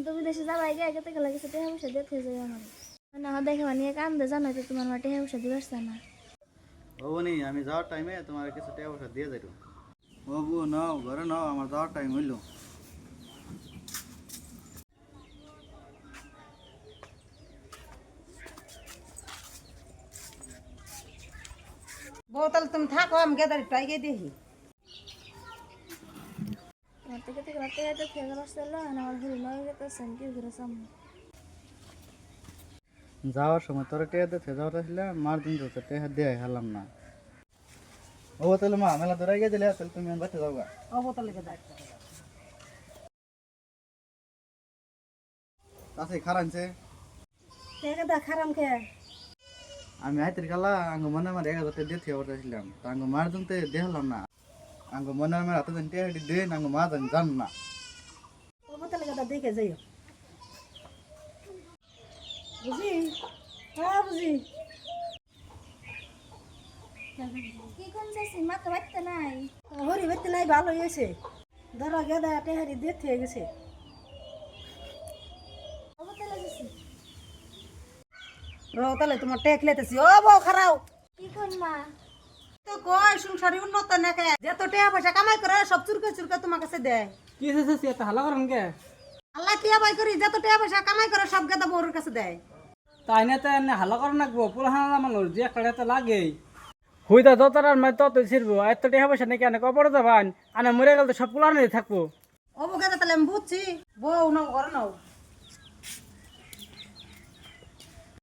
তো বিদেশে যাবাই গে কেতে গেলে কিছু টেহা পয়সা দিয়ে যাই আমার না দেখে মানে কান্দে জানো তো তোমার মা টেহা পয়সা দিবে না ও বনি আমি যাওয়ার টাইমে তোমার কিছু টাকা পয়সা দিয়ে যাইতো ও বউ নাও ঘরে নাও আমার যাওয়ার টাইম হইলো বউ তাহলে তুমি থাকো আমি গেদারি প্রায় গিয়ে দেখি তোমার থেকে থেকে টেহা তো খেয়ে গেল আমার হরি নয় গেতেছেন কি করে সামনে যাওয়ার সময় তোরা টেহা দিতে যাওয়ার আসলে মার দিন তো টেহা দিয়ে হারলাম না ও তাহলে মা মেলা ধরে গিয়ে দিলে তাহলে তুমি বাচ্চা যাও গা ও বউ তাহলে গেদারি কাছে খারানছে গেদা খারাম খেয়ে আমি আইতের খেলা আঙ্গ মনে আমার 1000 টাকা দিতে বলতেছিলাম তা আঙ্গ মার দিন তো দেখলাম না আঙ্গ মনে আমার হাতে দিন টেহা দিয়ে আঙ্গ মা জান না ও বউ তাহলে গেদা দেখে যাইও বুঝি হ্যাঁ বুঝি কি কোন যাচ্ছি মাকে বাড়তে নাই হরি বেতে নাই ভালো হয়েছে ধরো গেদা টেহারি দেখতে হয়ে গেছে অবতলা যাচ্ছি রো তাহলে তোমার টেক লেতেছি ও বউ খারাও কি কোন মা তো কই সংসারে উন্নত না কে যত টাকা পয়সা কামাই করে সব চুরকে চুরকে তোমার কাছে দেয় কি হয়েছে এত হাল্লা করেন কে আল্লাহ টিয়া বাই করি যত টাকা পয়সা কামাই করে সব গেদা বউর কাছে দেয় তাই না তাই এনে হাল্লা করেন রাখবো পুরাহানা মানুষ যে একটা তো লাগেই হুইতা যত আর মাই তত ছিড়বো এত টাকা পয়সা নাকি অনেক অপরে যাবান আনে মরে গেল তো সব পুরাহানি থাকবো ও বউ গেদা তাহলে আমি বুঝছি বউ নাও ঘরে নাও